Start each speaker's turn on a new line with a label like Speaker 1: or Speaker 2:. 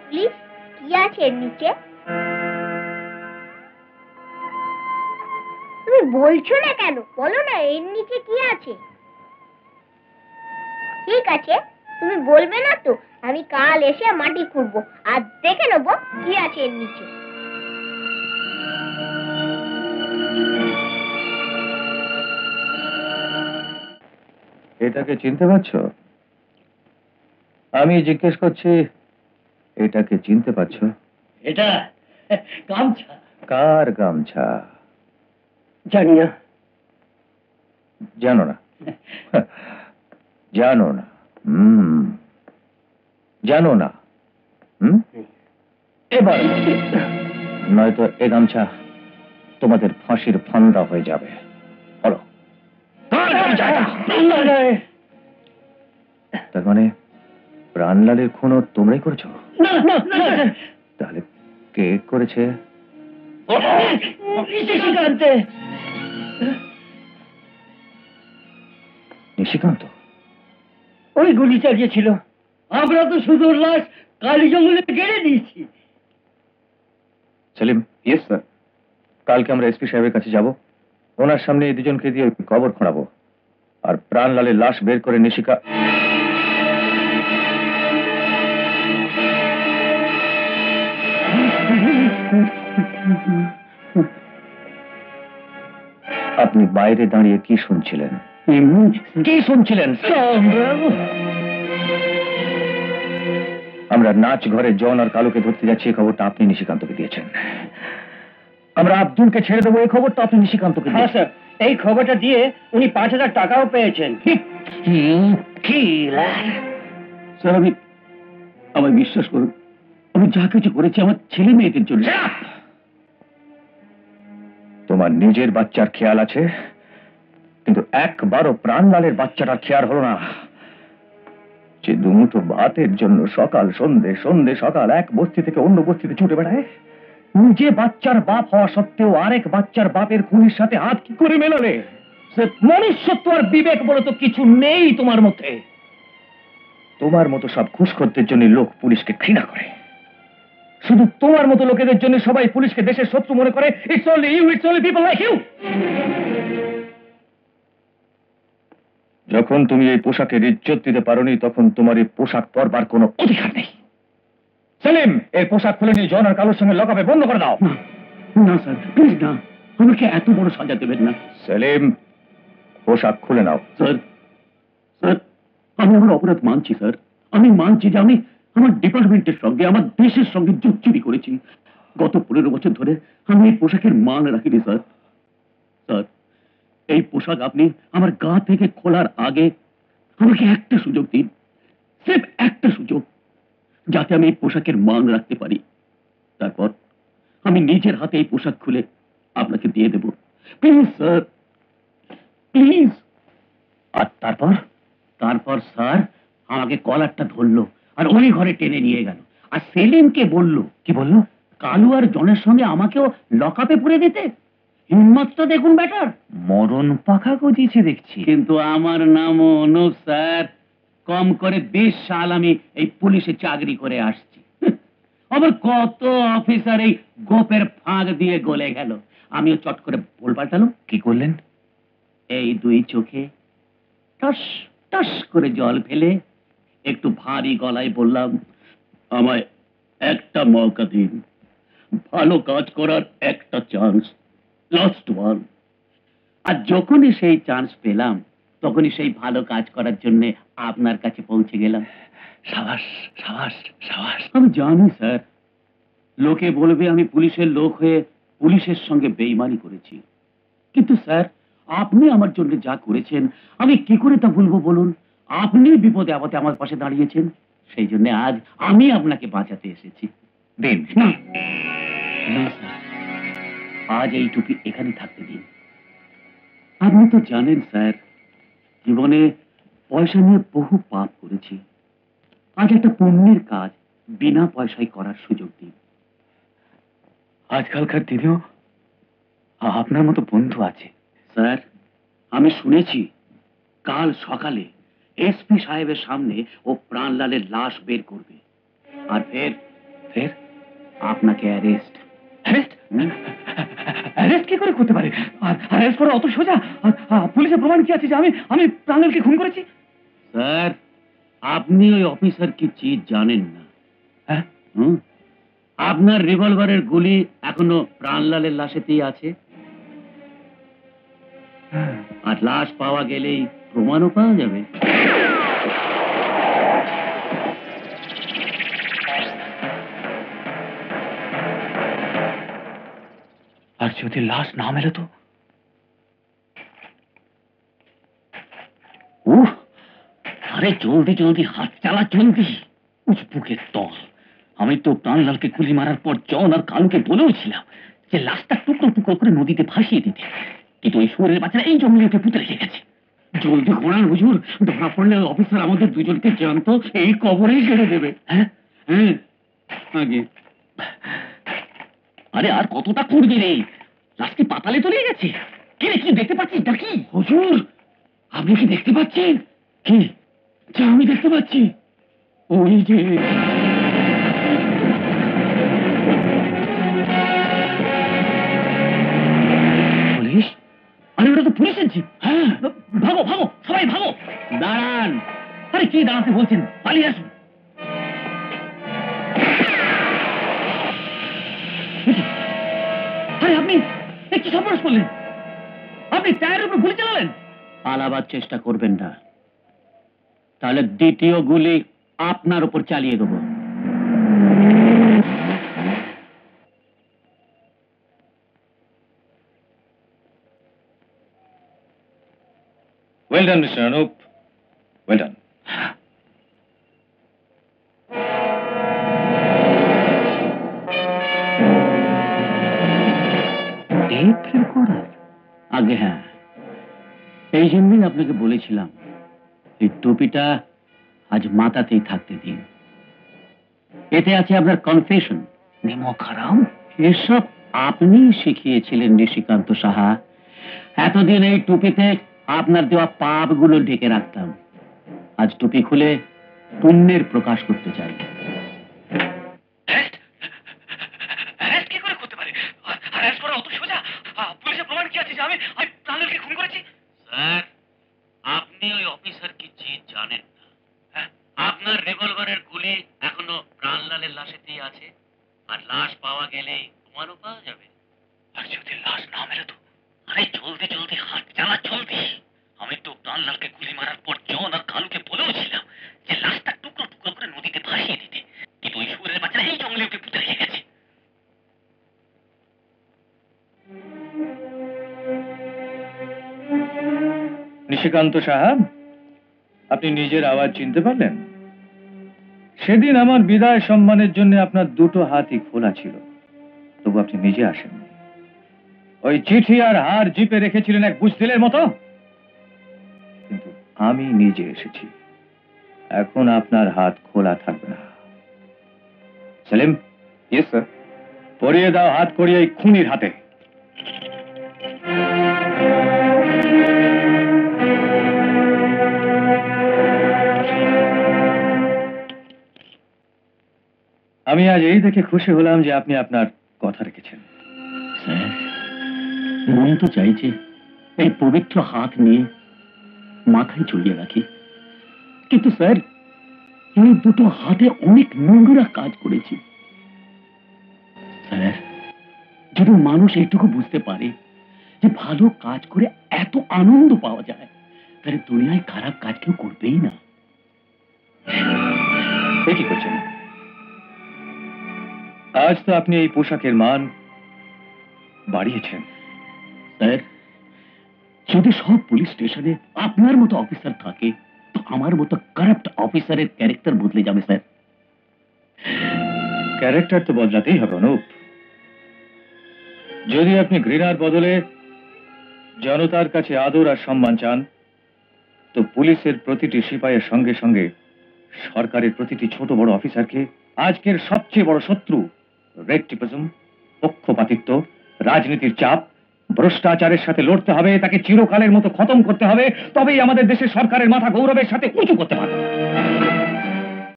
Speaker 1: Please, কি আছে এর নিচে? তুমি বলছো না কেন? বলো না এর নিচে কি আছে। ঠিক আছে, তুমি বলবে না তো আমি কাল এসে মাটি খুঁড়বো আর দেখে নেবো কি আছে এর নিচে।
Speaker 2: এটাকে চিনতে পারছো? আমি জিজ্ঞেস করছি, এটাকে চিনতে পারছো?
Speaker 3: এটা গামছা।
Speaker 2: কার গামছা?
Speaker 3: জানি না।
Speaker 2: জানো না? জানো না? জানো না? এবার নয়তো এ গামছা তোমাদের ফাঁসির ফান্দা হয়ে যাবে। বলো, তার মানে প্রাণলালের খুনও তোমরাই করেছো? তাহলে কে করেছে? নিশিকান্ত?
Speaker 3: ওই গুলি চালিয়েছিল। আমরা তো শুধু লাশ কালী জঙ্গলে গেড়ে দিয়েছি।
Speaker 2: সেলিম। Yes sir. কালকে আমরা এসপি সাহেবের কাছে যাব, ওনার সামনে এই দুজনকে দিয়ে কবর খোঁড়াবো, আর প্রাণলালের লাশ বের করে নিশিকা আপনি বাইরে দাঁড়িয়ে কি শুনছিলেন? কি শুনছিলেন? আমরা নাচ ঘরে জন আর কালুকে ধরতে যাচ্ছি, এই খবরটা আপনি নিশিকান্তকে দিয়েছেন। আমরা আব্দুলকে ছেড়ে দেবো, এই খবরটা আপনি নিশিকান্তকে দিয়েছেন।
Speaker 3: স্যার, এই খবরটা দিয়ে উনি 5,000 টাকাও পেয়েছেন।
Speaker 2: স্যার, আমায় বিশ্বাস করুন, আমি যা কিছু করেছি আমার ছেলে মেয়েদের জন্য। তোমার নিজের বাচ্চার খেয়াল আছে, কিন্তু একবারও প্রাণলালের বাচ্চাটার খেয়াল হলো না। যে দুমুঠো ভাতের জন্য সকাল সন্ধে সন্ধে সকাল এক বস্তি থেকে অন্য বস্তিতে ছুটে বেড়ায়, নিজে বাচ্চার বাপ হওয়া সত্ত্বেও আরেক বাচ্চার বাপের খুনির সাথে হাত কি করে মেলালে? মনুষ্যত্ব আর বিবেক বলে তো কিছু নেই তোমার মধ্যে। তোমার মতো সব ঘুষখোরদের জন্য লোক পুলিশকে ঘৃণা করে। শুধু তোমার মতো লোকেদের জন্য সবাই পুলিশকে দেশের শত্রু মনে করে। It's only you, it's only people like you. যখন তুমি এই পোশাকের ইজ্জত দিতে পারোনি, তখন তোমার এই পোশাক পরবার কোনো অধিকার নেই। সেলিম, এর পোশাক খুলে নিয়ে জন আর কালোর সঙ্গে লকাপে বন্ধ করে দাও।
Speaker 3: না স্যার, প্লিজ না, আমাকে এত বড় সাজা দেবেন না।
Speaker 2: সেলিম, পোশাক খুলে নাও।
Speaker 3: স্যার, স্যার, আমি আমার অপরাধ মানছি স্যার। আমি মানছি যে আমি আমার ডিপার্টমেন্টের সঙ্গে, আমার দেশের সঙ্গে জুচ্চুরি করেছি। গত 15 বছর ধরে আমি এই পোশাকের মান রাখিনি স্যার। স্যার, এই পোশাক আপনি আমার গা থেকে খোলার আগে আমাকে একটা সুযোগ দিন, সির্ফ একটা সুযোগ, যাতে আমি এই পোশাকের মান রাখতে পারি। তারপর আমি নিজের হাতে এই পোশাক খুলে আপনাকে দিয়ে দেব। Please sir, please.
Speaker 2: আর তারপর?
Speaker 3: তারপর স্যার আমাকে কলারটা ধরলো আর ওই ঘরে টেনে নিয়ে গেল, আর সেলিমকে বলল।
Speaker 2: কি বললো?
Speaker 3: কালু আর জনের সঙ্গে আমাকেও লকআপে পুরে দিতে। হিম্মতটা দেখুন ব্যাটার।
Speaker 2: মরণ পাখা গজিয়েছে দেখছি।
Speaker 3: কিন্তু আমার নামও অনুপ স্যার। কম করে 20 সাল আমি এই পুলিশে চাকরি করে আসছি। আবার কত অফিসার এই গোপের ফাঁক দিয়ে গলে গেল। আমিও চট করে ভুল পাল্টালাম।
Speaker 2: কি করলেন?
Speaker 3: এই দুই চোখে টস টস করে জল ফেলে একটু ভারী গলায় বললাম, আমায় একটা মৌকা দিন, ভালো কাজ করার একটা চান্স, লাস্ট ওয়ান। আর যখনই সেই চান্স পেলাম, তখনই সেই ভালো কাজ করার জন্য আপনার কাছে পৌঁছে গেলাম।
Speaker 2: সাবাস, সাবাস, সাবাস।
Speaker 3: আমি জানি স্যার, লোকে বলবে আমি পুলিশের লোক হয়ে পুলিশের সঙ্গে বেইমানি করেছি, কিন্তু স্যার আপনি আমার জন্য যা করেছেন আমি কি করে তা ভুলবো বলুন? আপনি বিপদে আপদে আমার পাশে দাঁড়িয়েছেন, সেই জন্য আজ আমি আপনাকে বাঁচাতে এসেছি।
Speaker 2: দিন।
Speaker 3: না না স্যার, আজ এই টুপি এখানে থাকতে দিন। আপনি তো জানেন স্যার, জীবনে পয়সা নিয়ে বহু পাপ করেছি। আজ একটা পুণ্যের কাজ বিনা পয়সায় করার সুযোগ দিন।
Speaker 2: আজকালকার দিনেও আপনার মতো বন্ধু আছে।
Speaker 3: স্যার, আমি শুনেছি কাল সকালে এসপি সাহেবের সামনে ও প্রাণলালের লাশ বের করবে, আর ফের আপনাকে অ্যারেস্ট।
Speaker 2: অ্যারেস্ট? অ্যারেস্ট কি করে করতে পারে? আর অ্যারেস্ট করা অত সোজা? পুলিশের প্রমাণ কি আছে যে আমি প্রাঞ্জলকে খুন করেছি?
Speaker 3: স্যার, আপনি ওই অফিসার কি চিজ জানেন না।
Speaker 2: হ্যাঁ?
Speaker 3: আপনার রিভলভারের গুলি এখনো প্রাণলালের লাশেতেই আছে, আর লাশ পাওয়া গেলেই প্রমাণও পাওয়া যাবে।
Speaker 2: আর যদি লাশ না মেলে তো?
Speaker 3: উহ, আরে জলদি জলদি হাত চালা, জলদি। বুকের তল। আমি তো প্রাণলালকে গুলি মারার পর জন আর কালুকে বলেওছিলাম যে লাশটা টুকরো টুকরো করে নদীতে ভাসিয়ে দিতে, কিন্তু ওই শুয়োরের বাচ্চারা এই জঙ্গলে উঠে পুঁতে রেখে গেছে। জলদি ঘোড়ান হুজুর, ধরা পড়লে অফিসার আমাদের দুজনকে জানতো এই কবরেই কেড়ে দেবে। হ্যাঁ হ্যাঁ, আগে। আরে আর কতটা করবি রে? লাশটি পাতালে চলে গেছে। কে রে, কি দেখতে পাচ্ছিস নাকি? হুজুর, আপনি কি দেখতে পাচ্ছেন? কি? যা আমি দেখতে পাচ্ছি, ওই যে পুলিশ। আরে ওটা তো পুলিশের জিপ। হ্যাঁ, ভাগো ভাগো, সবাই ভাগো। দাঁড়ান। আরে কি দাঁড়াতে বলছেন, পালিয়ে আসুন। আরে আপনি কি সর্বনাশ করলেন? আপনি টায়ারের উপর গুলি চালালেন। পালাবার চেষ্টা করবেন না, তাহলে দ্বিতীয় গুলি আপনার উপর চালিয়ে দেবো।
Speaker 2: Well done mister Anup, well done.
Speaker 3: Tape recorder? আগে হ্যাঁ, এই জন্যই আপনাকে বলেছিলাম এই টুপিটা আজ মাথাতেই থাকতে দিন। এতে আছে আপনার কনফেশন। নিমখারাম, এসব আপনি শিখিয়েছিলেন নিশিকান্ত সাহা। এতদিন এই টুপিতে আপনার দেওয়া পাপগুলো ঢেকে রাখতাম, আজ টুপি খুলে পুণ্যের প্রকাশ করতে চাই।
Speaker 2: অ্যারেস্ট কি করে করতে পারে? অ্যারেস্ট করা অত সোজা? পুলিশের প্রমাণ কি আছে যে আমি প্রাঞ্জলকে খুন করেছি?
Speaker 3: স্যার, আপনি ওই অফিসার কি চিজ জানেন না। আপনার রিভলভারের গুলি এখনো প্রাণলালের লাশেতেই আছে, আর লাশ পাওয়া গেলেই প্রমাণও পাওয়া যাবে।
Speaker 2: আর যদি লাশ না মেলে তো?
Speaker 3: আরে জলদি জলদি হাত চালা, জলদি। আমি তো প্রাণলালকে গুলি মারার পর জন আর কালুকে বলেওছিলাম যে লাশটা টুকরো টুকরো করে নদীতে ভাসিয়ে দিতে, কিন্তু ওই শুয়োরের বাচ্চারা এই জঙ্গলে উঠে পুঁতে রেখে গেছে।
Speaker 2: নিশিকান্ত সাহেব, আপনি নিজের আওয়াজ চিনতে পারলেন? সেদিন আমার বিদায় সম্মানের জন্য আপনার দুটো হাতই খোলা ছিল, তবু আপনি নিজে আসেননি। ওই চিঠি আর হার জিপে রেখেছিলেন এক বুঝদিলের মতো, কিন্তু আমি নিজে এসেছি। এখন আপনার হাত খোলা থাকবে না। সেলিম। Yes sir. পরিয়ে দাও হাত করিয়ে এই খুনির হাতে। আমি আজ এই দেখে খুশি হলাম যে আপনি আপনার কথা রেখেছেন।
Speaker 3: স্যার, মন তো চাইছে এই পবিত্র হাত নিয়ে মাথায় চড়িয়ে রাখি, কিন্তু স্যার এই দুটো হাতে অনেক নোংরা কাজ করেছি। স্যার, যদি মানুষ এইটুকু বুঝতে পারে যে ভালো কাজ করে এত আনন্দ পাওয়া যায়, তাহলে দুনিয়ায় খারাপ কাজ কেউ করবেই না।
Speaker 2: এ কি করছেন? আজ তো আপনি এই পোশাকের মান বাড়িয়েছেন।
Speaker 3: স্যার, যদি সব পুলিশ স্টেশনে আপনার মতো অফিসার থাকে, তো আমার মতো কারাপ্ট অফিসারের ক্যারেক্টার বদলে যাবে স্যার।
Speaker 2: ক্যারেক্টার তো বদলাতেই হবে অনুপ। যদি আপনি ঘৃণার বদলে জনতার কাছে আদর আর সম্মান চান, তো পুলিশের প্রতিটি সিপাহের সঙ্গে সঙ্গে সরকারের প্রতিটি ছোট বড় অফিসারকে আজকের সবচেয়ে বড় শত্রু রেডটিপিজম, পক্ষপাতিত্ব, রাজনীতির চাপ, ভ্রষ্টাচারের সাথে লড়তে হবে, তাকে চিরকালের মতো খতম করতে হবে। তবেই আমাদের দেশের সরকারের মাথা গৌরবের সাথে উঁচু করতে পারবে।